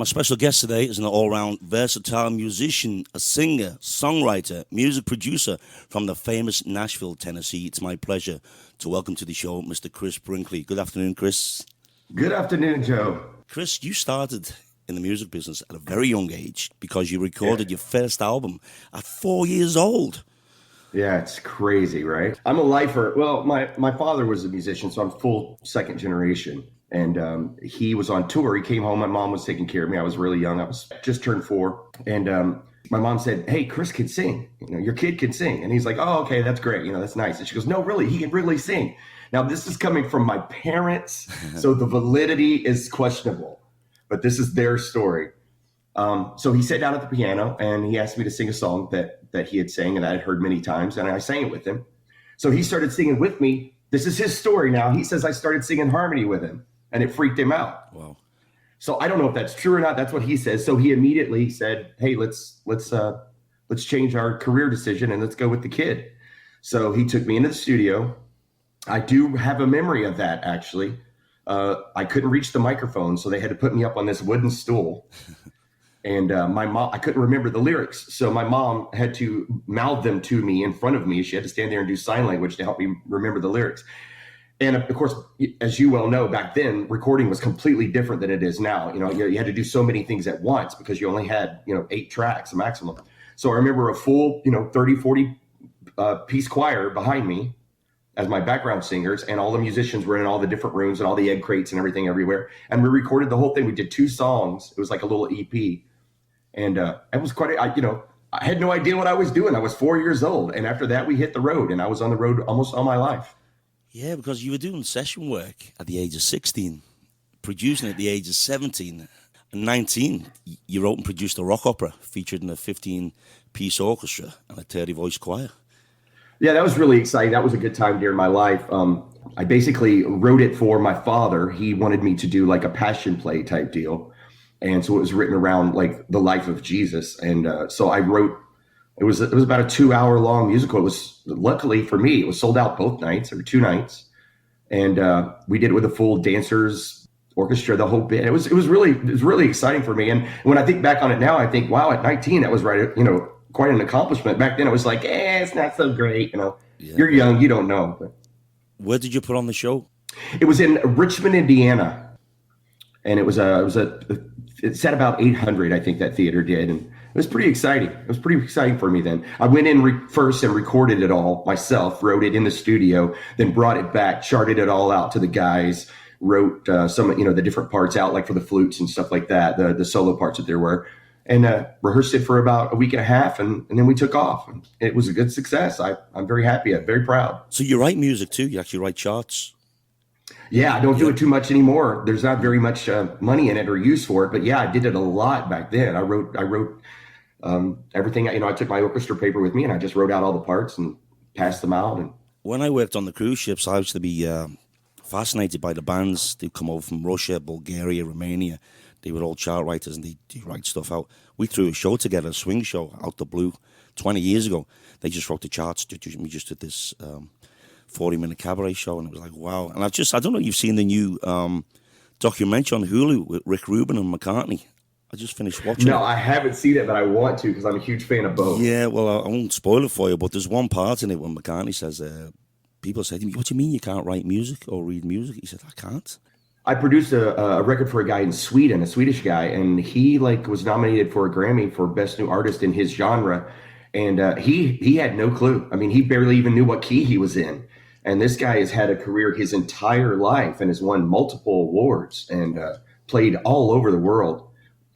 My special guest today is an all-round versatile musician, a singer, songwriter, music producer from the famous Nashville, Tennessee. It's my pleasure to welcome to the show Mr. Chris Brinkley. Good afternoon, Chris. Good afternoon, Joe. Chris, you started in the music business at a very young age because you recorded your first album at 4 years old. Yeah, it's crazy, right? I'm a lifer. Well, my father was a musician, so I'm full second generation. And he was on tour. He came home. My mom was taking care of me. I was really young. I was just turned 4. And my mom said, "Hey, Chris can sing. Your kid can sing." And he's like, "Oh, okay, that's great. That's nice." And she goes, "No, really, he can really sing." Now, this is coming from my parents, so the validity is questionable. But this is their story. So he sat down at the piano and he asked me to sing a song that he had sang and I had heard many times, and I sang it with him. So he started singing with me. This is his story now. He says I started singing harmony with him. And it freaked him out. Wow. So I don't know if that's true or not. That's what he says. So he immediately said, "Hey, let's change our career decision and let's go with the kid." So he took me into the studio. I do have a memory of that, actually. I couldn't reach the microphone, so they had to put me up on this wooden stool. And my mom, I couldn't remember the lyrics. So my mom had to mouth them to me in front of me. She had to stand there and do sign language to help me remember the lyrics. And of course, as you well know, back then, recording was completely different than it is now. You had to do so many things at once because you only had, 8 tracks maximum. So I remember a full, 30, 40 piece choir behind me as my background singers, and all the musicians were in all the different rooms and all the egg crates and everything everywhere. And we recorded the whole thing. We did 2 songs. It was like a little EP. And it was quite, I had no idea what I was doing. I was 4 years old. And after that, we hit the road, and I was on the road almost all my life. Yeah, because you were doing session work at the age of 16, producing at the age of 17. And 19, you wrote and produced a rock opera featured in a 15-piece orchestra and a 30-voice choir. Yeah, that was really exciting. That was a good time during my life. I basically wrote it for my father. He wanted me to do like a passion play type deal. And so it was written around like the life of Jesus. And so I wrote. It was about a 2-hour long musical. It was, luckily for me, it was sold out both nights, or 2 nights. And we did it with a full dancers orchestra, the whole bit. It was really exciting for me. And when I think back on it now, I think, wow, at 19, that was right, quite an accomplishment. Back then it was like, it's not so great. Yeah. You're young, you don't know. But where did you put on the show? It was in Richmond, Indiana. And it sat about 800, I think that theater did. And it was pretty exciting. It was pretty exciting for me then. I went in first and recorded it all myself, wrote it in the studio, then brought it back, charted it all out to the guys, wrote some, the different parts out, like for the flutes and stuff like that, the solo parts that there were, and rehearsed it for about a week and a half, and then we took off. And it was a good success. I'm very happy. I'm very proud. So you write music too? You actually write charts? Yeah, I don't do it too much anymore. There's not very much money in it or use for it. But yeah, I did it a lot back then. I wrote everything. I took my orchestra paper with me and I just wrote out all the parts and passed them out. And when I worked on the cruise ships, I used to be fascinated by the bands. They'd come over from Russia, Bulgaria, Romania. They were all chart writers and they'd write stuff out. We threw a show together, a swing show, out the blue, 20 years ago. They just wrote the charts. We just did this 40-minute cabaret show, and it was like, wow. And I don't know if you've seen the new documentary on Hulu with Rick Rubin and McCartney. I just finished watching it. No, I haven't seen it, but I want to because I'm a huge fan of both. Yeah, well, I won't spoil it for you, but there's one part in it when McCartney says, people say to me, "What do you mean you can't write music or read music?" He said, "I can't." I produced a record for a guy in Sweden, a Swedish guy, and he was nominated for a Grammy for Best New Artist in his genre, and he had no clue. I mean, he barely even knew what key he was in. And this guy has had a career his entire life and has won multiple awards and played all over the world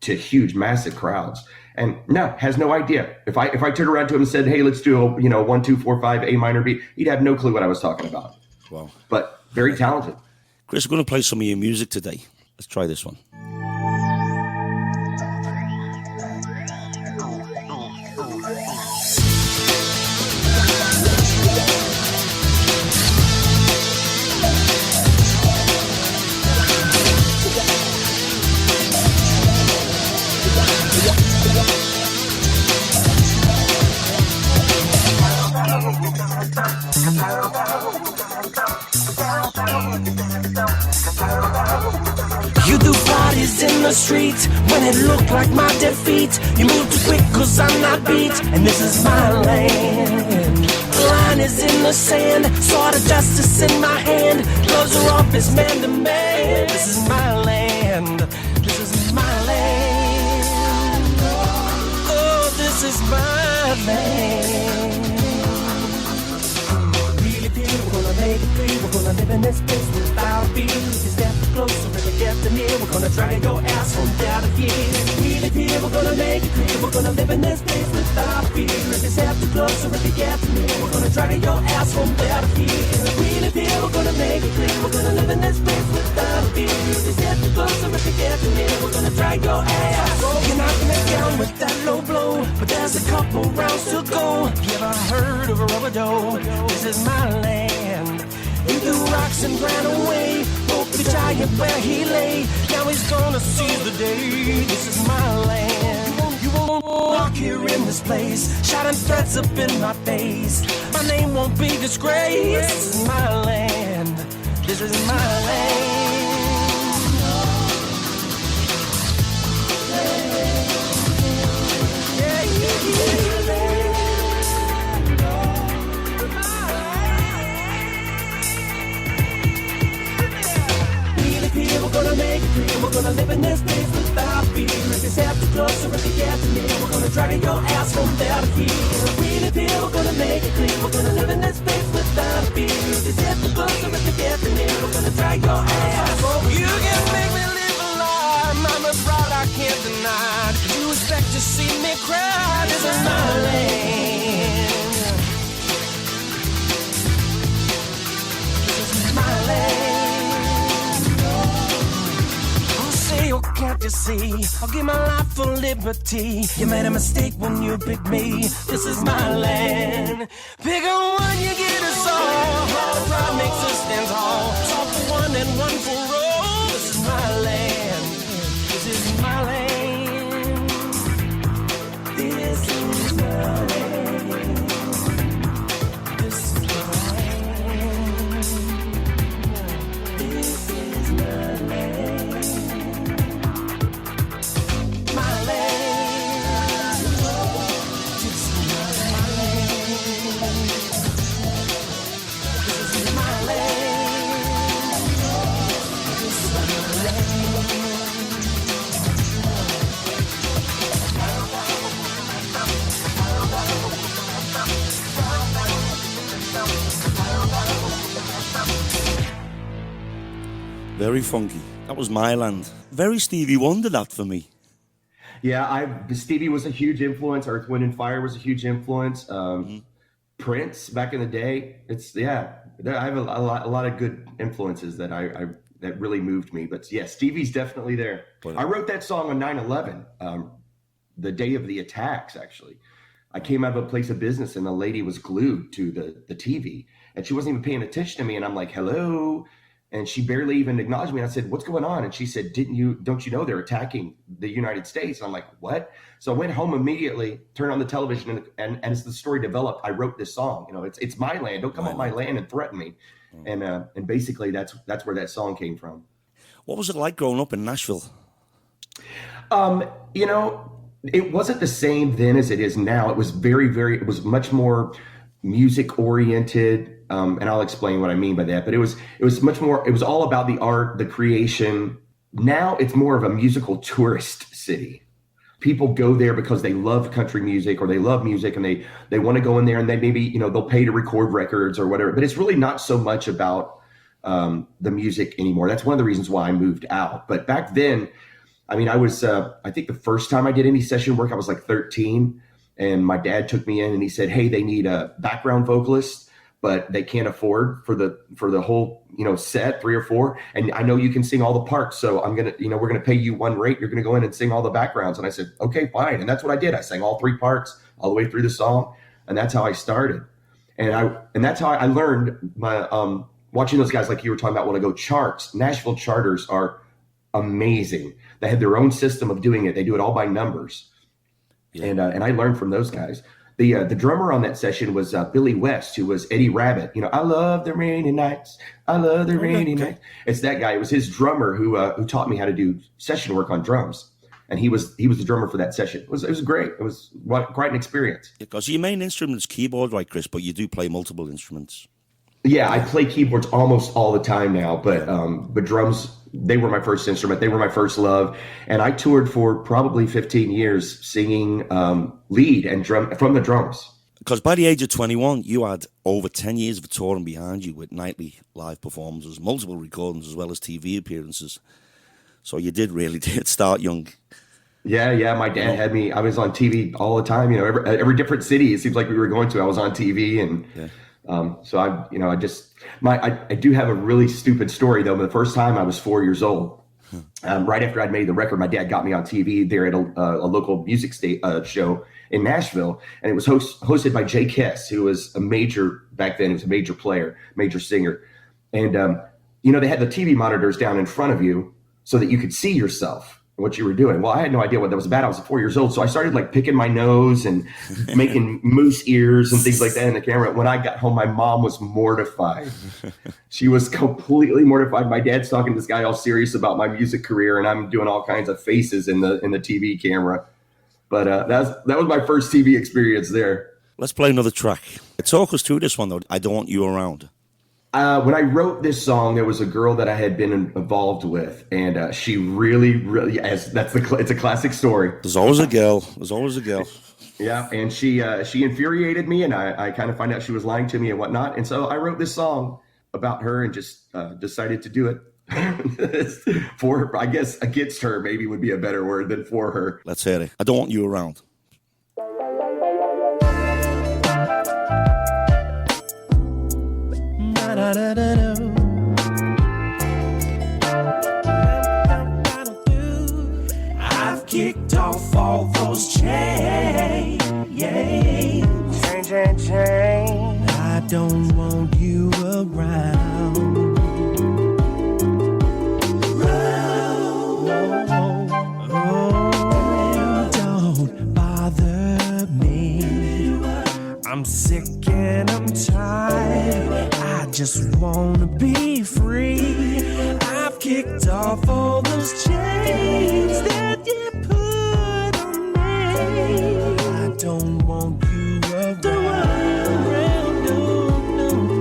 to huge, massive crowds. And has no idea. If I turned around to him and said, "Hey, let's do a 1, 2, 4, 5 A minor B," he'd have no clue what I was talking about. Wow! But very talented. Chris, we're going to play some of your music today. Let's try this one. You do parties street when it looked like my defeat. You moved too quick cause I'm not beat, and this is my land. The line is in the sand, sword of justice in my hand. Gloves are off, it's man to man. This is my land. This is my land. Oh, this is my land. Really feel we're gonna make it free. We're gonna live in this place without fear. If you step closer, if you get to near, we're gonna drag your ass from there to here. Really feel we're gonna make it clear. We're gonna live in this place without fear. If you step too close, or if you get to near, we're gonna drag your ass from there to here. Really feel we're gonna make it clear. We're gonna live in this place without fear. If you step too close, or if you get to near, we're gonna drag your ass. You're knocking it down with that low blow, but there's a couple rounds to go. You ever heard of a rubber dough? This is my land. He threw rocks and ran away, broke the giant where he lay. Now he's gonna seize the day. This is my land. You won't walk here in this place, shouting threats up in my face. My name won't be disgraced. This is my land. This is my land. Yeah, yeah, yeah. We're gonna make it clear, we're gonna live in this place without fear. If you step too close, or if you get too near, we're gonna drag your ass from there to here. Really feel we're gonna make it clear, we're gonna live in this place without fear. If you step too close, or if you get too near, we're gonna drag your ass. You can make me live a lie, I'm a fraud I can't deny. You expect to see me cry, this is my land. This is my land. Oh, can't you see? I'll give my life for liberty. You made a mistake when you picked me. This is my land. Pick a one, you get us all. Pride makes us stand tall. All for one and one for all. This is my land. This is my land. This is my land. This is my land. This is my land. Very funky. That was my land. Very Stevie Wonder, that for me. Yeah, Stevie was a huge influence. Earth, Wind, and Fire was a huge influence. Prince back in the day. I have a lot of good influences that that really moved me. But yeah, Stevie's definitely there. I wrote that song on 9/11, the day of the attacks. Actually, I came out of a place of business and the lady was glued to the TV and she wasn't even paying attention to me. And I'm like, hello. And she barely even acknowledged me. And I said, what's going on? And she said, don't you know they're attacking the United States? And I'm like, what? So I went home immediately, turned on the television, and as the story developed, I wrote this song. You know, it's my land. Don't come on my land and threaten me. And basically that's where that song came from. What was it like growing up in Nashville? You know, it wasn't the same then as it is now. It was it was much more music oriented. And I'll explain what I mean by that, but it was much more, it was all about the art, the creation. Now it's more of a musical tourist city. People go there because they love country music or they love music and they want to go in there and they maybe, you know, they'll pay to record records or whatever, but it's really not so much about the music anymore. That's one of the reasons why I moved out. But back then, I mean, I was, I think the first time I did any session work, I was like 13 and my dad took me in and he said, hey, they need a background vocalist, but they can't afford for the whole, you know, set 3 or 4. And I know you can sing all the parts. So we're going to pay you one rate. You're going to go in and sing all the backgrounds. And I said, okay, fine. And that's what I did. I sang all 3 parts all the way through the song. And that's how I started. And that's how I learned my, watching those guys like you were talking about when I go charts. Nashville charters are amazing. They have their own system of doing it. They do it all by numbers. Yeah. And I learned from those guys. The drummer on that session was Billy West, who was Eddie Rabbit. You know, I love the rainy nights. I love the rainy nights. It's that guy. It was his drummer who taught me how to do session work on drums. And he was the drummer for that session. It was great. It was quite an experience. Because your main instrument is keyboard, right, Chris? But you do play multiple instruments. Yeah, I play keyboards almost all the time now, but drums, they were my first instrument. They were my first love. And I toured for probably 15 years singing lead and drum from the drums. Because by the age of 21, you had over 10 years of touring behind you with nightly live performances, multiple recordings, as well as TV appearances. So you did start young. Yeah. My dad had me. I was on TV all the time. You know, every different city it seems like we were going to, I was on TV, and so I do have a really stupid story though. The first time I was 4 years old, right after I'd made the record, my dad got me on TV there at a local music show in Nashville, and it was hosted by Jay Kess, who was a major back then. He was a major player, major singer, and they had the TV monitors down in front of you so that you could see yourself and what you were doing. Well, I had no idea what that was about. I was 4 years old. So I started like picking my nose and making moose ears and things like that in the camera. When I got home, my mom was mortified. She was completely mortified. My dad's talking to this guy all serious about my music career, and I'm doing all kinds of faces in the TV camera. But that was my first TV experience there. Let's play another track. Talk us through this one, though. I Don't Want You Around. When I wrote this song, there was a girl that I had been involved with, and she really, it's a classic story. There's always a girl. Yeah, and she infuriated me, and I kind of find out she was lying to me and whatnot. And so I wrote this song about her and just decided to do it for her. I guess against her maybe would be a better word than for her. Let's hear it. I Don't Want You Around. I've kicked off all those chains. Chain. I don't want you around. Don't bother me. I'm sick and I'm tired. I just wanna be free. I've kicked off all those chains that you put on me. I don't want you around.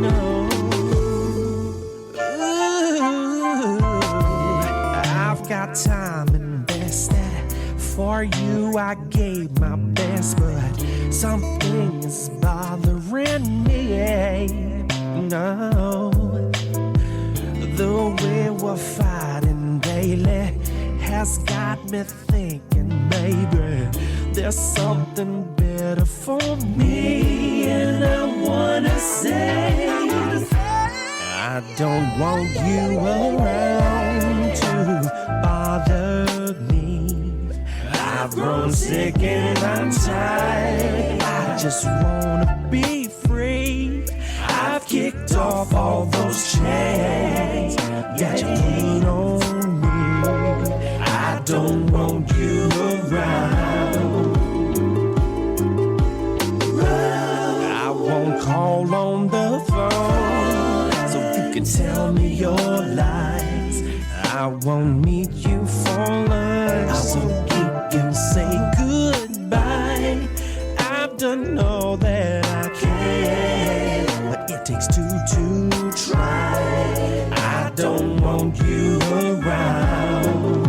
No. Ooh, I've got time invested. For you I gave my best, but something is bothering me. No, the way we're fighting daily has got me thinking maybe there's something better for me. And I wanna say I don't want you around to bother me. I've grown sick and I'm tired. I just wanna be free. I've kicked off all those chains that you put on me. I don't want you around. I won't call on the phone so you can tell me your lies. I won't meet you for lunch so you can say goodbye. I've done all that I can, but it takes two to try. I don't want you around.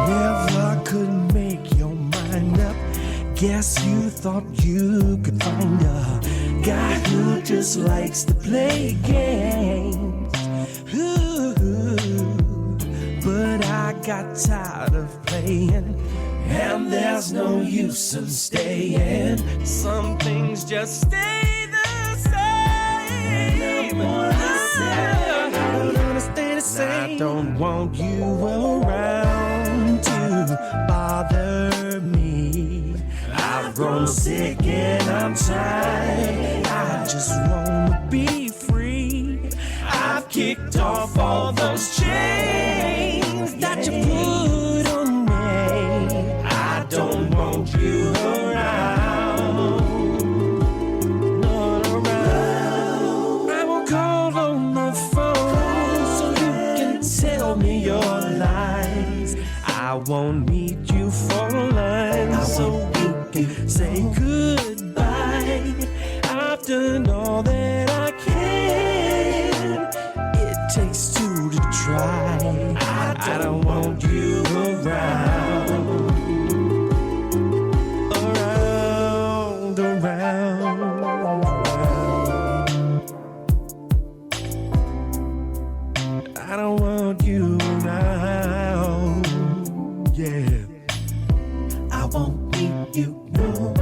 Never could make your mind up. Guess you thought you could find a guy who just likes to play games. Ooh, but I got tired of playing, and there's no use in staying. Some things just stay the same. I don't wanna stay the same. I don't want you around to bother me. I've grown sick and I'm tired. I just wanna be free. I've kicked off all those chains that you put on. I won't need you for lunch, so you can say goodbye. I've done all that I can. It takes two to try. I don't want you around. I don't want you now, yeah. I won't need you, no.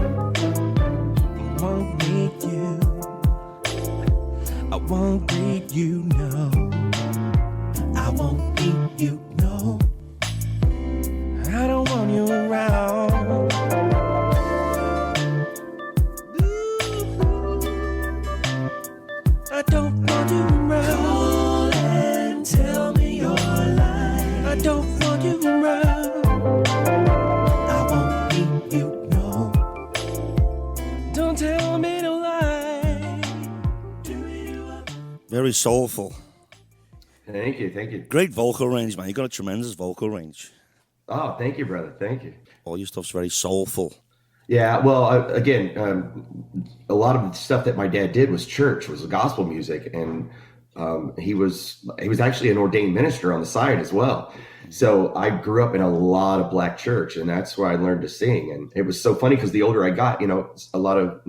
I won't need you. I won't need you, no. I won't need you, no. I don't want you around. I don't want you around. Call and tell me your lie. I don't want you around. I won't need you, no. Don't tell me to lie. Very soulful. Thank you. Great vocal range, man. You got a tremendous vocal range. Oh, thank you, brother. Thank you. All your stuff's very soulful. Yeah, well, again, a lot of the stuff that my dad did was church, was gospel music, and he was actually an ordained minister on the side as well. So I grew up in a lot of black church, and that's where I learned to sing. And it was so funny because the older I got, a lot of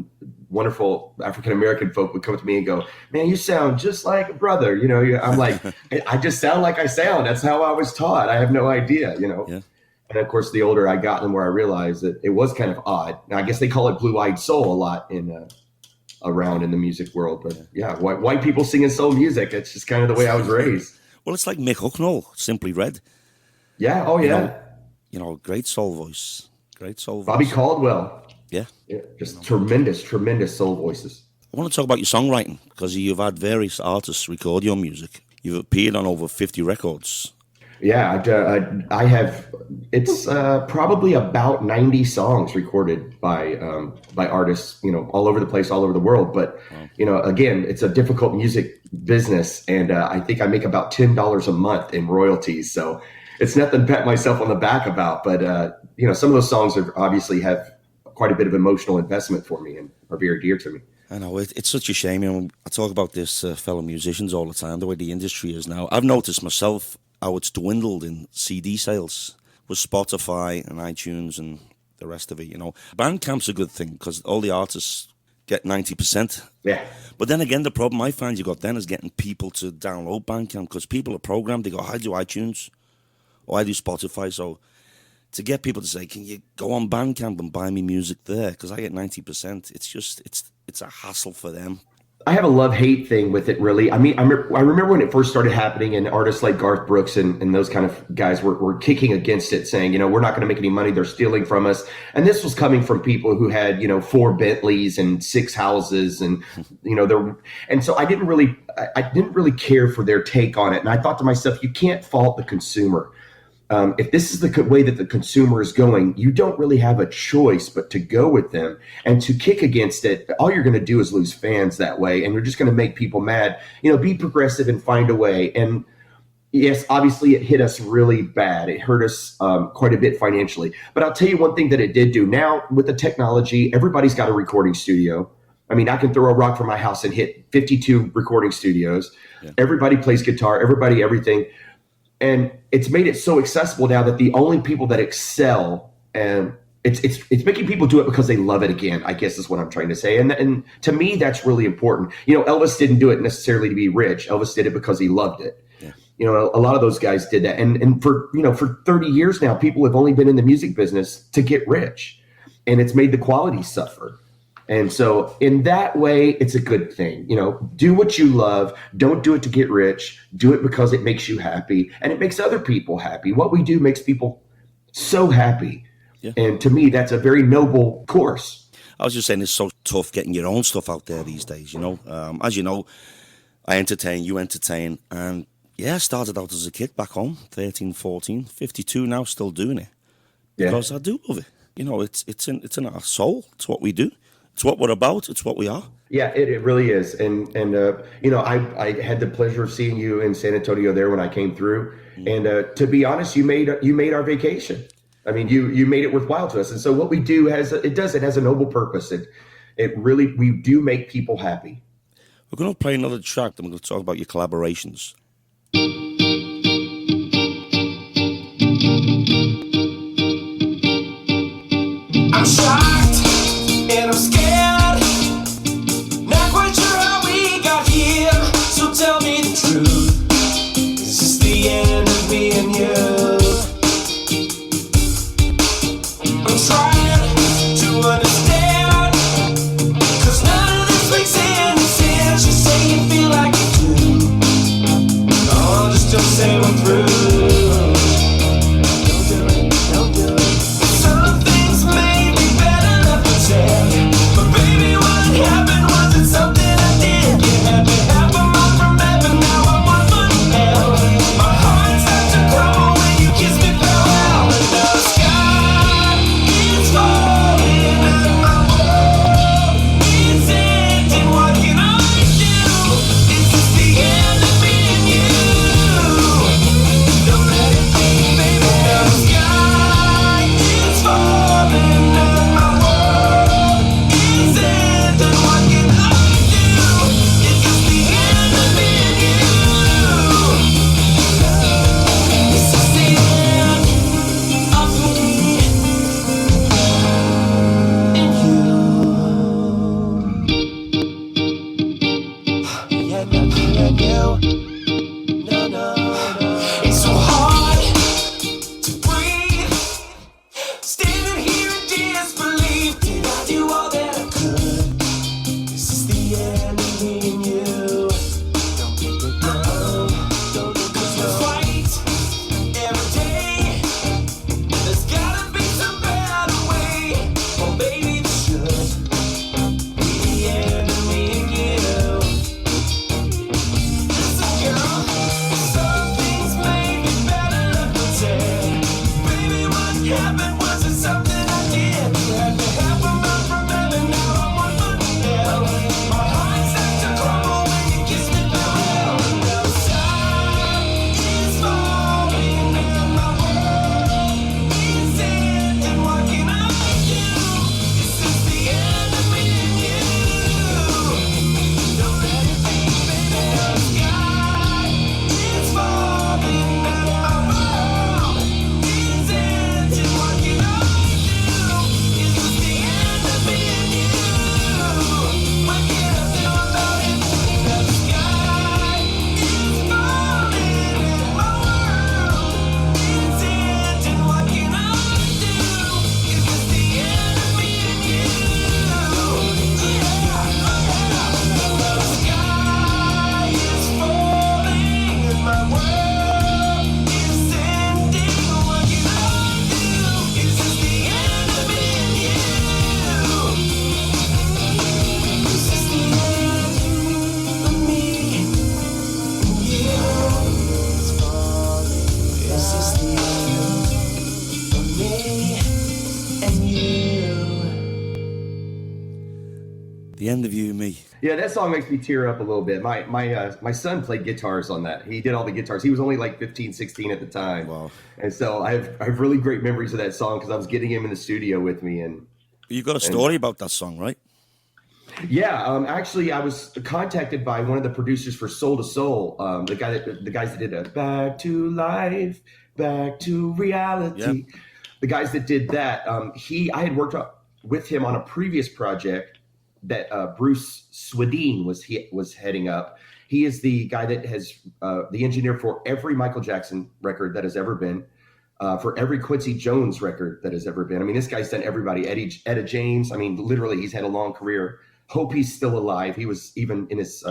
wonderful African American folk would come up to me and go, "Man, you sound just like a brother." I'm like, I just sound like I sound. That's how I was taught. I have no idea, Yeah. And of course, the older I got, the more I realized that it was kind of odd. Now, I guess they call it blue-eyed soul a lot around in the music world. But yeah, white people singing soul music. It's just kind of the way I was raised. Well, it's like Mick Hucknall, Simply Red. Yeah. Oh, yeah. Great soul voice. Bobby Caldwell. Yeah. Just tremendous soul voices. I want to talk about your songwriting because you've had various artists record your music. You've appeared on over 50 records. Yeah, I have. It's probably about 90 songs recorded by artists, all over the place, all over the world. But again, it's a difficult music business, and I think I make about $10 a month in royalties. So it's nothing to pat myself on the back about. But some of those songs obviously have quite a bit of emotional investment for me and are very dear to me. I know it's such a shame. I talk about this fellow musicians all the time, the way the industry is now. I've noticed myself how it's dwindled in CD sales with Spotify and iTunes and the rest of it. Bandcamp's a good thing because all the artists get 90%. Yeah. But then again, the problem I find you got then is getting people to download Bandcamp because people are programmed. They go, I do iTunes or I do Spotify. So to get people to say, can you go on Bandcamp and buy me music there? Because I get 90%. It's a hassle for them. I have a love-hate thing with it, really. I mean, I remember when it first started happening, and artists like Garth Brooks and those kind of guys were kicking against it, saying, we're not going to make any money. They're stealing from us. And this was coming from people who had, 4 Bentleys and 6 houses, and and so I didn't really care for their take on it. And I thought to myself, you can't fault the consumer. If this is the way that the consumer is going, you don't really have a choice but to go with them. And to kick against it, all you're going to do is lose fans that way. And you're just going to make people mad. Be progressive and find a way. And yes, obviously it hit us really bad. It hurt us quite a bit financially. But I'll tell you one thing that it did do. Now, with the technology, everybody's got a recording studio. I mean, I can throw a rock from my house and hit 52 recording studios. Yeah. Everybody plays guitar, everything. And it's made it so accessible now that the only people that excel, and it's making people do it because they love it again, I guess is what I'm trying to say. And to me, that's really important. Elvis didn't do it necessarily to be rich. Elvis did it because he loved it. Yeah. A lot of those guys did that. And for 30 years now, people have only been in the music business to get rich, and it's made the quality suffer. And so in that way, it's a good thing. Do what you love. Don't do it to get rich. Do it because it makes you happy and it makes other people happy. What we do makes people so happy. Yeah. And to me, that's a very noble course. I was just saying it's so tough getting your own stuff out there these days, As you know, I entertain, you entertain. And yeah, I started out as a kid back home, 13, 14, 52 now, still doing it. Because I do love it. It's in our soul. It's what we do. It's what we're about. It's what we are. Yeah, it really is. And you know, I had the pleasure of seeing you in San Antonio there when I came through. And to be honest, you made our vacation. I mean, you made it worthwhile to us. And so what we do has a noble purpose. It really, we do make people happy. We're going to play another track, then we're going to talk about your collaborations. I'm shocked and I'm scared. Not quite sure how we got here. So tell me the truth. Is this the end of me and you? I'm trying to understand, 'cause none of this makes any sense. You say you feel like you do. Oh, just don't say we're through. Don't do it. Some things may be better left unsaid, but baby, what happened wasn't something I did. You had me half a mile from heaven, now I'm 1 foot in hell. My heart starts to crumble when you kiss me farewell. And the sky is falling and my world is ending. What can I do? Is this the end of me and you? Don't let it be, baby. The sky is falling and my world is ending. What can I do? Is this the end of me and you? This is the end of me and you. Yeah, nothing I do. No. It's so hard to breathe. Standing here in disbelief. Did I do all that I could? This is the end of me and you. Don't fight every day. There's gotta be some better way. Oh, baby, this should be the end of me and you. Listen, girl, some things may be better left unsaid. Baby, what happened wasn't something I did. You had me half a mile from heaven, now I'm 1 foot in hell. My heart starts to crumble when you kiss me farewell. And the sky is falling and my world is ending. What can I do? This is the end of me and you. Don't let it be, baby. The sky is falling and my world is ending. What can I do? Is this the end of me and you? What can I do about it? The sky is falling and my world is ending. What can I do? Is this the end of me and you? The sky is falling and my world is ending. What can I do? Is this the end of me and you? Is this the end of me and you? It's falling. Is this the end of me and you? The end of you and me. Yeah, that song makes me tear up a little bit. My son played guitars on that. He did all the guitars. He was only like 15, 16 at the time. Wow. And so I have really great memories of that song because I was getting him in the studio with me. And You got a story about that song, right? yeah, actually, I was contacted by one of the producers for Soul to Soul, the guys that did a Back to Life, Back to Reality. Yeah. The guys that did that, I had worked with him on a previous project that Bruce Swedeen was heading up. He is the guy that has the engineer for every Michael Jackson record that has ever been, for every Quincy Jones record that has ever been. I mean, this guy's done everybody. Etta James. I mean, literally, he's had a long career. Hope he's still alive. He was even in his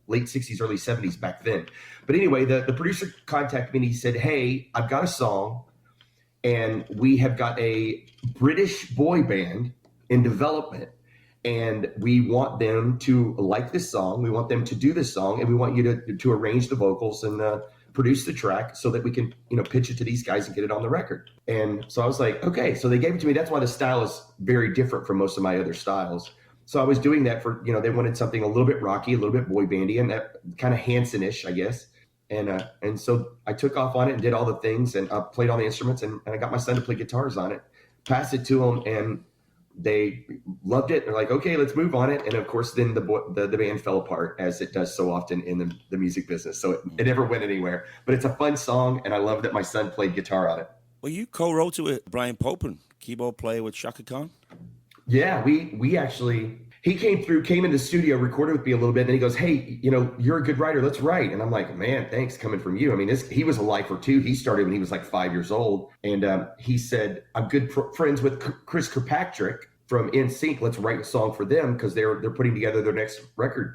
late 60s, early 70s back then. But anyway, the producer contacted me and he said, hey, I've got a song and we have got a British boy band in development. And we want them to like this song. We want them to do this song, and we want you to arrange the vocals and produce the track so that we can, pitch it to these guys and get it on the record. And so I was like, okay. So they gave it to me. That's why the style is very different from most of my other styles. So I was doing that for, they wanted something a little bit rocky, a little bit boy bandy, and that kind of Hanson-ish, I guess. And so I took off on it and did all the things and played all the instruments, and I got my son to play guitars on it, passed it to them, and they loved it. They're like, okay, let's move on it. And of course, then the band fell apart, as it does so often in the music business. So it never went anywhere. But it's a fun song, and I love that my son played guitar on it. Well, you co-wrote it with Brian Popin, keyboard player with Chaka Kahn. Yeah, we actually, he came in the studio, recorded with me a little bit, and he goes, hey, you're a good writer, let's write. And I'm like, man, thanks, coming from you. I mean, he was a lifer too. He started when he was like 5 years old. And he said, I'm good friends with Chris Kirkpatrick from NSYNC. Let's write a song for them, because they're putting together their next record.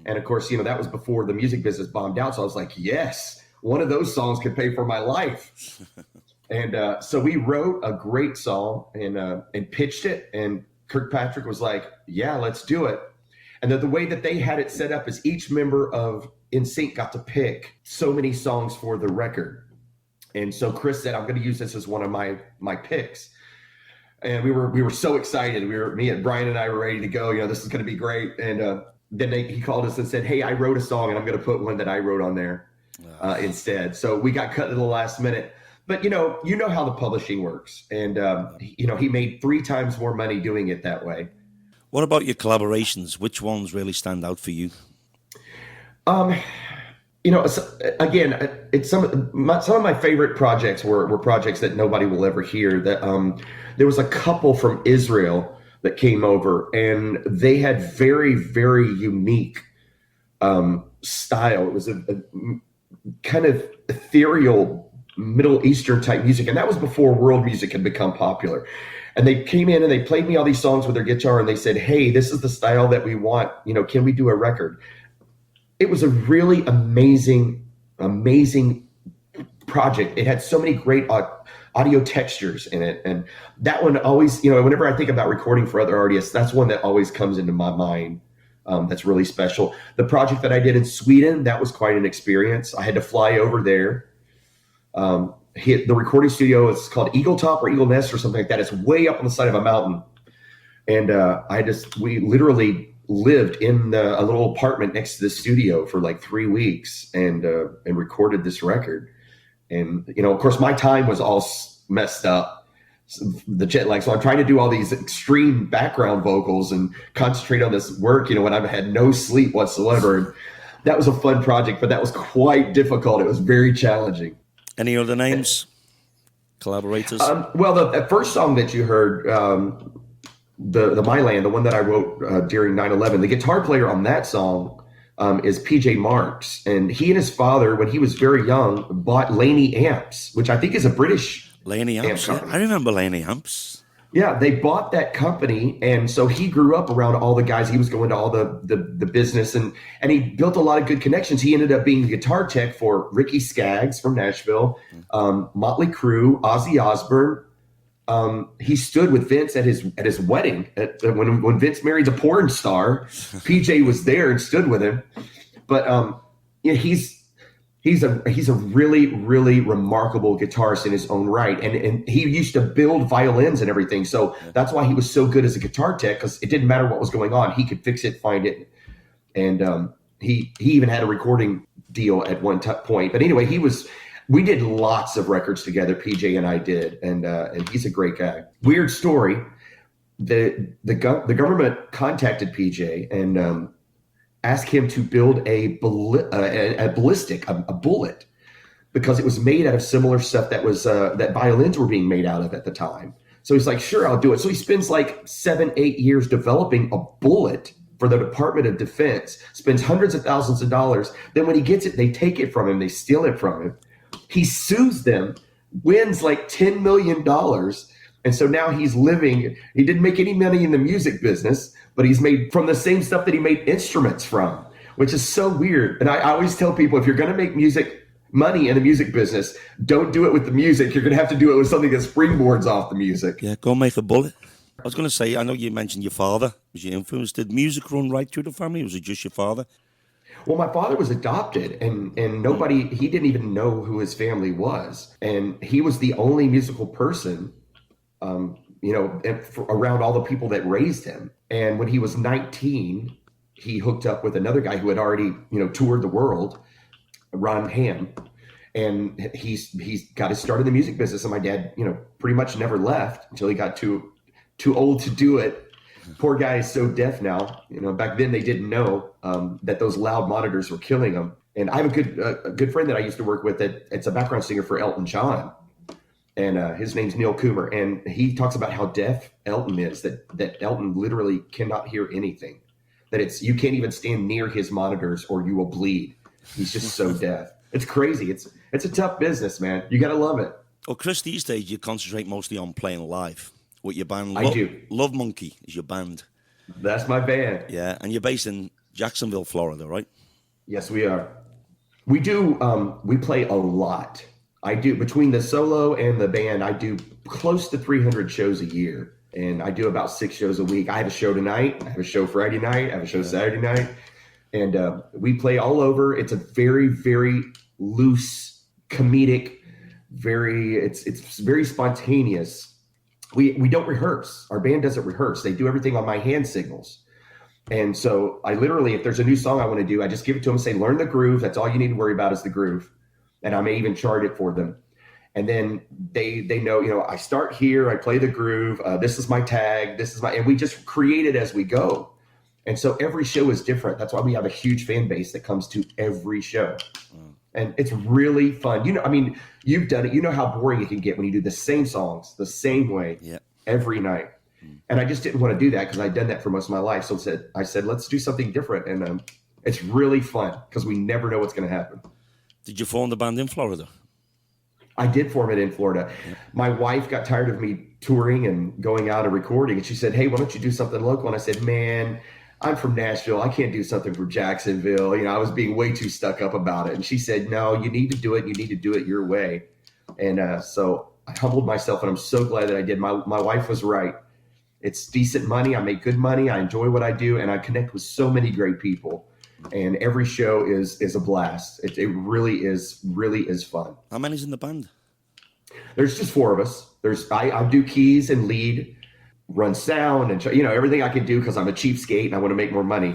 And of course, that was before the music business bombed out. So I was like, yes, one of those songs could pay for my life. And so we wrote a great song and pitched it, and Kirkpatrick was like, yeah, let's do it. And the way that they had it set up is each member of NSYNC got to pick so many songs for the record. And so Chris said, I'm going to use this as one of my picks. And we were so excited. Me and Brian and I were ready to go. This is going to be great. And then he called us and said, hey, I wrote a song, and I'm going to put one that I wrote on there instead. So we got cut at the last minute. But, you know how the publishing works. And, he made 3 times more money doing it that way. What about your collaborations? Which ones really stand out for you? Again, it's some of my favorite projects were projects that nobody will ever hear. That there was a couple from Israel that came over, and they had very, very unique style. It was a kind of ethereal Middle Eastern type music, and that was before world music had become popular. And they came in and they played me all these songs with their guitar, and they said, hey, this is the style that we want, can we do a record? It was a really amazing project. It had so many great audio textures in it, and that one always, whenever I think about recording for other artists, that's one that always comes into my mind. That's really special. The project that I did in Sweden, that was quite an experience. I had to fly over there. The recording studio is called Eagle Top or Eagle Nest or something like that. It's way up on the side of a mountain. And we literally lived in a little apartment next to the studio for like 3 weeks and recorded this record. And, of course, my time was all messed up, the jet lag. So I'm trying to do all these extreme background vocals and concentrate on this work, when I've had no sleep whatsoever. And that was a fun project, but that was quite difficult. It was very challenging. Any other names? Collaborators? Well, the first song that you heard, the My Land, the one that I wrote during 9/11, the guitar player on that song is PJ Marks. And he and his father, when he was very young, bought Laney Amps, which I think is a British Laney Amps. Yeah, I remember Laney Amps. Yeah, they bought that company, and so he grew up around all the guys. He was going to all the business, and he built a lot of good connections. He ended up being the guitar tech for Ricky Skaggs from Nashville, Motley Crue, Ozzy Osbourne. He stood with Vince at his wedding. When Vince married a porn star, PJ was there and stood with him. But he's a really, really remarkable guitarist in his own right. And he used to build violins and everything. So that's why he was so good as a guitar tech, because it didn't matter what was going on. He could fix it, find it. And he even had a recording deal at one point. But anyway, we did lots of records together, PJ and I did. And he's a great guy. Weird story. The government contacted PJ and asked him to build a ballistic, a bullet, because it was made out of similar stuff that violins were being made out of at the time. So he's like, sure, I'll do it. So he spends like 7-8 years developing a bullet for the Department of Defense, spends hundreds of thousands of dollars. Then when he gets it, they take it from him. They steal it from him. He sues them, wins like $10 million. And so now he's living, he didn't make any money in the music business, but he's made from the same stuff that he made instruments from, which is so weird. And I always tell people, if you're going to make money in the music business, don't do it with the music. You're going to have to do it with something that springboards off the music. Yeah, go make a bullet. I was going to say, I know you mentioned your father was your influence. Did music run right through the family? Was it just your father? Well, my father was adopted, and he didn't even know who his family was. And he was the only musical person around all the people that raised him. And when he was 19, he hooked up with another guy who had already, toured the world, Ron Ham. And he's got his start in the music business. And my dad, pretty much never left until he got too old to do it. Poor guy is so deaf now. Back then they didn't know that those loud monitors were killing him. And I have a good friend that I used to work with it's a background singer for Elton John. And his name's Neil Coomer. And he talks about how deaf Elton is, that Elton literally cannot hear anything. That you can't even stand near his monitors or you will bleed. He's just so deaf. It's crazy. It's a tough business, man. You got to love it. Well, Chris, these days you concentrate mostly on playing live with your band. I do. Love Monkey is your band. That's my band. Yeah, and you're based in Jacksonville, Florida, right? Yes, we are. We do. We play a lot. I do, between the solo and the band, I do close to 300 shows a year. And I do about 6 shows a week. I have a show tonight. I have a show Friday night. I have a show Saturday night. And we play all over. It's a very, very loose, comedic, it's very spontaneous. We don't rehearse. Our band doesn't rehearse. They do everything on my hand signals. And so I literally, if there's a new song I want to do, I just give it to them and say, learn the groove. That's all you need to worry about is the groove. And I may even chart it for them. And then they know, I start here, I play the groove. This is my tag. And we just create it as we go. And so every show is different. That's why we have a huge fan base that comes to every show. And it's really fun. You've done it. You know how boring it can get when you do the same songs the same way every night. And I just didn't want to do that because I'd done that for most of my life. So I said, let's do something different. And it's really fun because we never know what's going to happen. Did you form the band in Florida? I did form it in Florida. Yeah. My wife got tired of me touring and going out and recording. And she said, hey, why don't you do something local? And I said, man, I'm from Nashville. I can't do something for Jacksonville. I was being way too stuck up about it. And she said, no, you need to do it. You need to do it your way. And so I humbled myself, and I'm so glad that I did. My wife was right. It's decent money. I make good money. I enjoy what I do. And I connect with so many great people. And every show is a blast. It really is fun. How many's in the band? There's just 4 of us. I do keys and lead, run sound, and everything I can do because I'm a cheapskate and I want to make more money.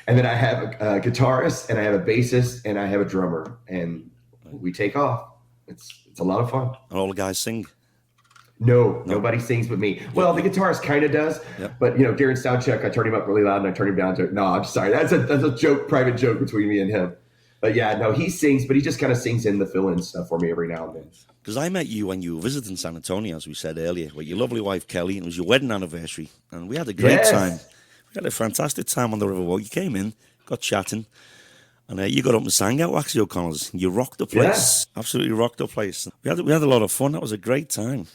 And then I have a guitarist, and I have a bassist, and I have a drummer, and we take off. It's a lot of fun. And all the guys sing? No, nobody sings but me. Well, the guitarist kind of does, but during sound check, I turn him up really loud and I turn him down to. No, I'm sorry. That's a joke, private joke between me and him. But yeah, no, he sings, but he just kind of sings in the fill-in stuff for me every now and then. Because I met you when you were visiting San Antonio, as we said earlier, with your lovely wife Kelly, and it was your wedding anniversary, and we had a great time. We had a fantastic time on the Riverwalk. You came in, got chatting, and you got up and sang out Waxy O'Connor's. You rocked the place, absolutely rocked the place. We had a lot of fun. That was a great time.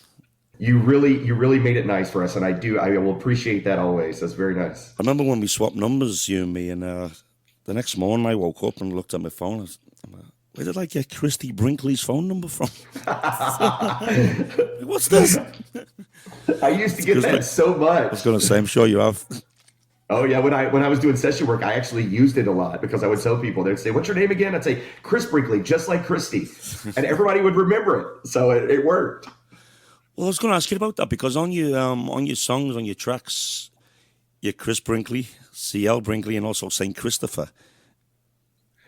You really made it nice for us, and I will appreciate that always. That's very nice. I remember when we swapped numbers, you and me, and the next morning I woke up and looked at my phone. Where did I get Christy Brinkley's phone number from? What's this? I used to get that so much. I was going to say, I'm sure you have. Oh yeah, when I was doing session work, I actually used it a lot because I would tell people, they'd say, "What's your name again?" I'd say, "Chris Brinkley," just like Christy, and everybody would remember it. So it worked. Well, I was going to ask you about that because on your songs, on your tracks, you're Chris Brinkley, C.L. Brinkley, and also St. Christopher.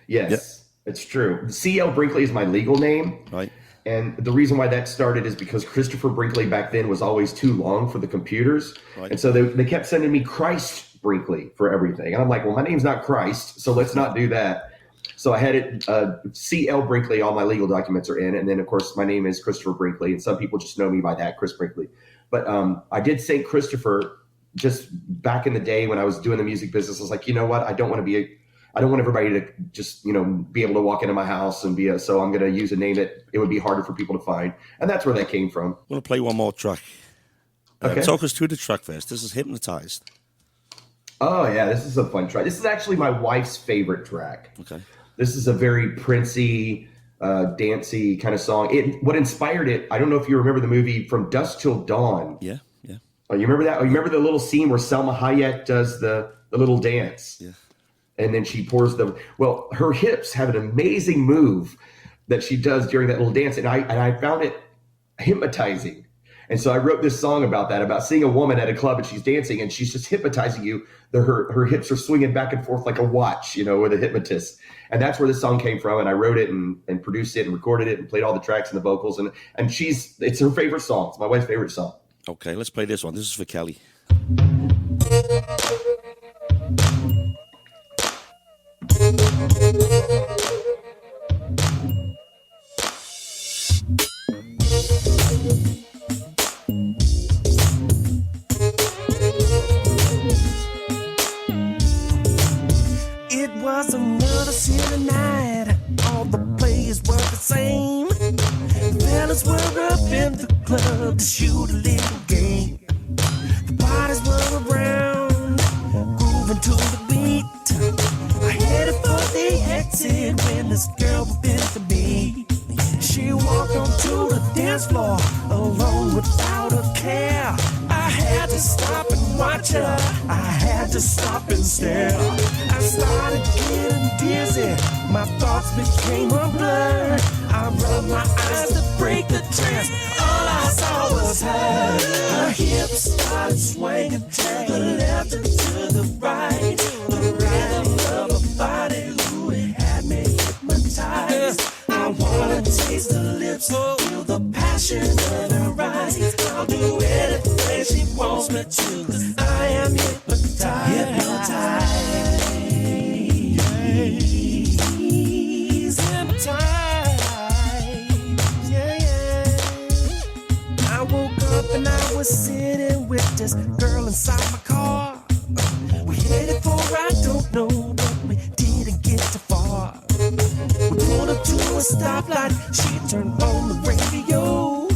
Yes, it's true. C.L. Brinkley is my legal name. Right. And the reason why that started is because Christopher Brinkley back then was always too long for the computers. Right. And so they kept sending me Christ Brinkley for everything. And I'm like, well, my name's not Christ, so let's not do that. So I had it, C.L. Brinkley, all my legal documents are in. And then, of course, my name is Christopher Brinkley. And some people just know me by that, Chris Brinkley. But I did St. Christopher just back in the day when I was doing the music business. I was like, you know what? I don't want everybody to just, be able to walk into my house and so I'm going to use a name that it would be harder for people to find. And that's where that came from. I'm going to play one more track. Okay. Talk us through the track first. This is Hypnotized. Oh, yeah. This is a fun track. This is actually my wife's favorite track. Okay. This is a very Princey, dancey kind of song. What inspired it, I don't know if you remember the movie From Dusk Till Dawn. Yeah. Oh, you remember that? Oh, you remember the little scene where Selma Hayek does the little dance? Yeah. And then she pours her hips have an amazing move that she does during that little dance. And I found it hypnotizing. And so I wrote this song about that, about seeing a woman at a club and she's dancing and she's just hypnotizing you. Her hips are swinging back and forth like a watch, with a hypnotist. And that's where this song came from. And I wrote it and produced it and recorded it and played all the tracks and the vocals. And it's her favorite song. It's my wife's favorite song. Okay, let's play this one. This is for Kelly. It was another silly night. All the players were the same. Fellas were up in the club to shoot a little game. The parties were around, grooving to the beat. I headed for the exit when this girl bumped into me. She walked onto the dance floor alone without a care. I had to stop and watch her. I had to stop and stare. I started getting dizzy. My thoughts became a blur. I rubbed my eyes to break the trance. All I saw was her. Her hips started swinging to the left and to the right. The rhythm of her body, ooh, it had me hypnotized. I wanna taste the lips, feel the passion of her eyes. I'll do anything she wants me to, 'cause I am hypnotized. Hypnotized. Yeah. I woke up and I was sitting with this girl inside my car. We headed for I don't know, but we didn't get too far. We pulled up to a stoplight, she turned on the radio.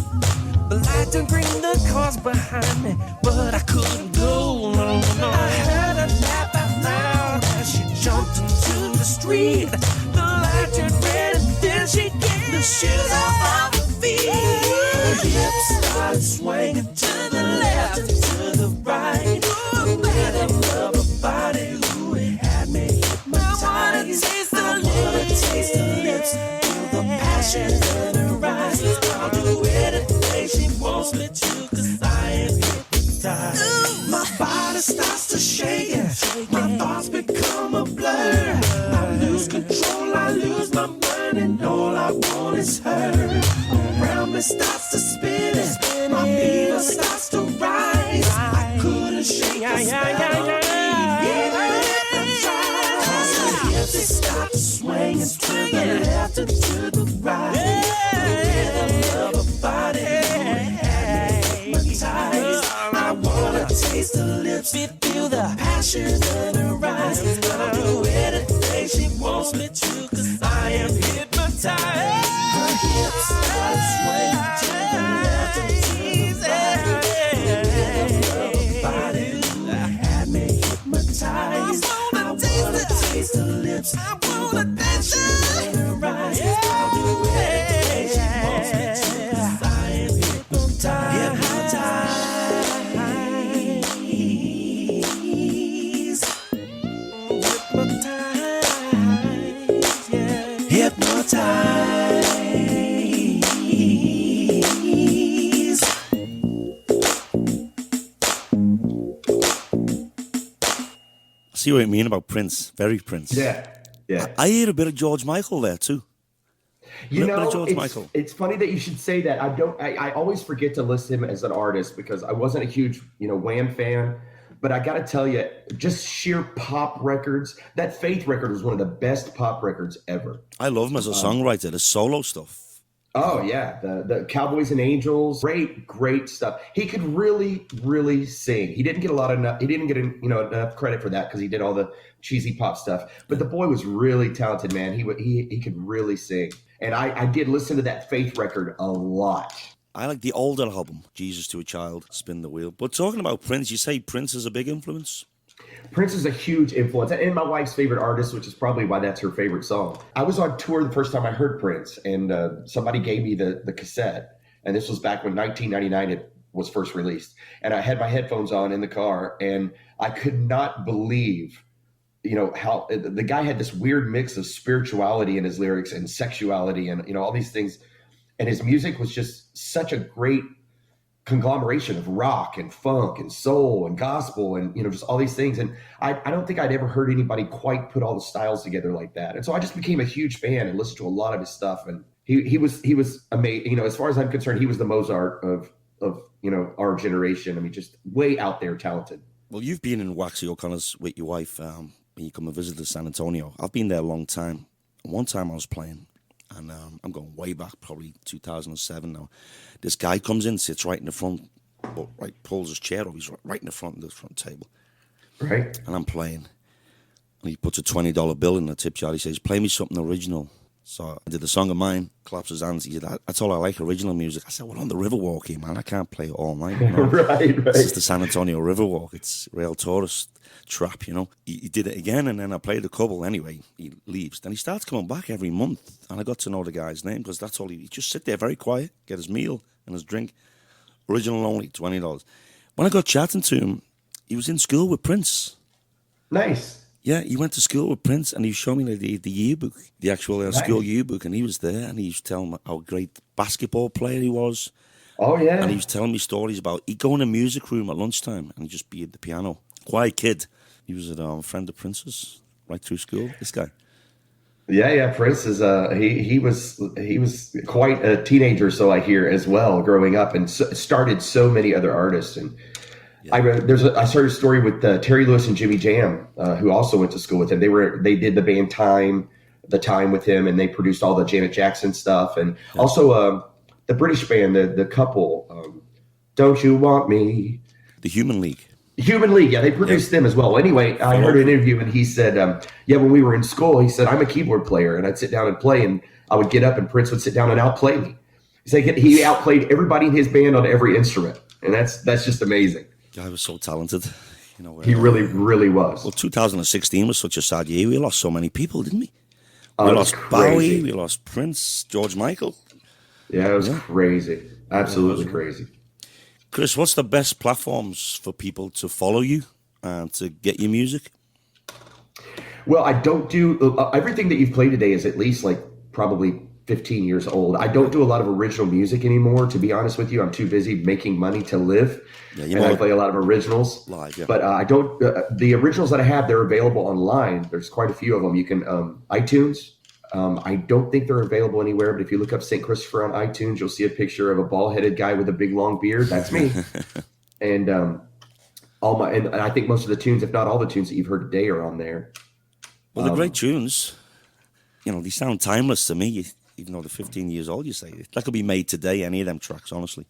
The light turned green, the car's behind me, but I couldn't go, no. I heard her laugh out loud as she jumped into the street. The light turned red and then she kicked the shoes off of her feet. Her hips started swinging to the left and to the right. The rhythm of her body, ooh, it had me hypnotized. I wanna taste the lips, feel the passion in her eyes. I'll do anything she wants me to, 'cause I am hypnotized. My body starts to shake, my thoughts become a blur. I lose control, I lose my mind, and all I want is her. Around me starts to spin, my fever starts to rise. I couldn't shake the spell. They start to swing and to the left and to the right. The rhythm of her body, hypnotized. I wanna taste the lips, feel the passion in her eyes. I'll do anything she wants me to, 'cause I am hypnotized. Her hips start swinging to the left and to the right. The rhythm of her body had me hypnotized. Taste the lips, feel the passion in her eyes. I'll do anything she wants me to, 'cause I am hypnotized. Hypnotized. See what I mean about Prince? Very Prince. Yeah. I hear a bit of George Michael there too. It's funny that you should say that. I always forget to list him as an artist because I wasn't a huge, Wham fan. But I got to tell you, just sheer pop records, that Faith record was one of the best pop records ever. I love him as a songwriter, the solo stuff. Oh, yeah. The Cowboys and Angels, great stuff. He could really, really sing. He didn't get enough credit for that because he did all the cheesy pop stuff. But the boy was really talented, man. He could really sing. And I did listen to that Faith record a lot. I like the older album, Jesus to a Child, Spin the Wheel. But talking about Prince, you say Prince is a big influence? Prince is a huge influence, and my wife's favorite artist, which is probably why that's her favorite song. I was on tour the first time I heard Prince, and somebody gave me the cassette, and this was back when 1999 it was first released. And I had my headphones on in the car, and I could not believe, how the guy had this weird mix of spirituality in his lyrics and sexuality and, all these things. And his music was just such a great conglomeration of rock and funk and soul and gospel and, you know, just all these things. And I don't think I'd ever heard anybody quite put all the styles together like that. And so I just became a huge fan and listened to a lot of his stuff. And he was amazing. You know, as far as I'm concerned, he was the Mozart of, you know, our generation. I mean, just way out there talented. Well, you've been in Waxy O'Connor's with your wife when you come and visit to San Antonio. I've been there a long time. One time I was playing, and I'm going way back, probably 2007 now. This guy comes in, sits right in the front, but pulls his chair up. He's right in the front of the front table. Right. And I'm playing. And he puts a $20 bill in the tip jar. He says, play me something original. So I did the song of mine, claps his hands. He said, that's all I like, original music. I said, well, on the Riverwalk here, man, I can't play it all night. You know? Right. This is the San Antonio Riverwalk. It's real tourist trap, you know. He did it again, and then I played a couple. Anyway, he leaves. Then he starts coming back every month, and I got to know the guy's name because that's all he just sit there very quiet, get his meal and his drink. Original only, $20. When I got chatting to him, he was in school with Prince. Nice. Yeah, he went to school with Prince, and he showed me the yearbook, the actual Nice. school yearbook, and he was there, and he was telling me how great basketball player he was. Oh, yeah. And he was telling me stories about, he'd go in a music room at lunchtime, and he'd just be at the piano. Quiet kid. He was a friend of Prince's right through school, this guy. Yeah. Prince is he was quite a teenager, so I hear, as well, growing up, and started so many other artists. And yeah. I started a story with Terry Lewis and Jimmy Jam, who also went to school with him. They did the band Time with him, and they produced all the Janet Jackson stuff, and also the British band, the couple, Don't You Want Me? The Human League. Yeah, they produced them as well. Anyway, I heard an interview, and he said, when we were in school, he said, I'm a keyboard player, and I'd sit down and play, and I would get up, and Prince would sit down and outplay me. He said he outplayed everybody in his band on every instrument, and that's just amazing. Guy was so talented. You know, he really, really was. Well, 2016 was such a sad year. We lost so many people, didn't we? We lost crazy. Bowie, we lost Prince, George Michael. Yeah, it was crazy. Absolutely crazy. Chris, what's the best platforms for people to follow you and to get your music? Well, I don't do everything that you've played today is at least like probably 15 years old. I don't do a lot of original music anymore, to be honest with you. I'm too busy making money to live. Yeah, and I play a lot of originals. Live, yeah. But I don't. The originals that I have, they're available online. There's quite a few of them. You can iTunes. I don't think they're available anywhere, but if you look up St. Christopher on iTunes, you'll see a picture of a bald-headed guy with a big long beard. That's me. And and I think most of the tunes, if not all the tunes that you've heard today, are on there. Well, they're great tunes. You know, they sound timeless to me, even though they're 15 years old. You say that could be made today. Any of them tracks, honestly.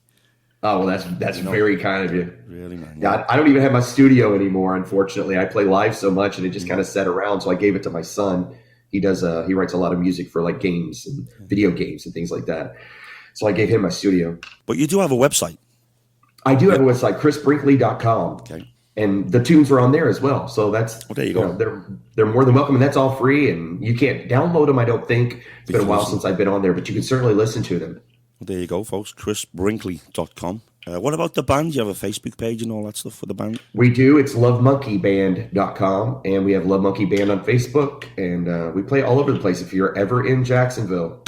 Oh, well, that's very kind of you. Really, man. Yeah, I don't even have my studio anymore, unfortunately. I play live so much, and it just kind of sat around. So I gave it to my son. He writes a lot of music for like games and video games and things like that. So I gave him my studio. But you do have a website. I do have a website, chrisbrinkley.com. Okay. And the tunes are on there as well. So that's, there you go. They're more than welcome, and that's all free. And you can't download them, I don't think. It's been a while since I've been on there, but you can certainly listen to them. Well, there you go, folks. chrisbrinkley.com. What about the band? You have a Facebook page and all that stuff for the band? We do. It's lovemonkeyband.com, and we have Love Monkey Band on Facebook, and we play all over the place. If you're ever in Jacksonville,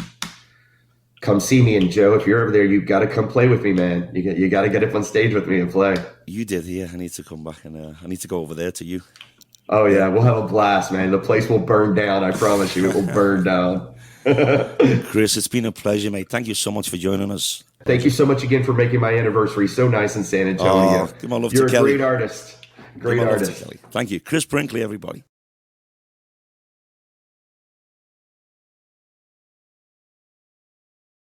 come see me. And Joe, if you're ever there, you've got to come play with me, man. You got to get up on stage with me and play. You did, yeah. I need to come back, and I need to go over there to you. Oh, yeah. We'll have a blast, man. The place will burn down. I promise you, it will burn down. Chris, it's been a pleasure, mate. Thank you so much for joining us. Thank you so much again for making my anniversary so nice in San Antonio. You're a great artist. Great artist. Thank you. Chris Brinkley, everybody.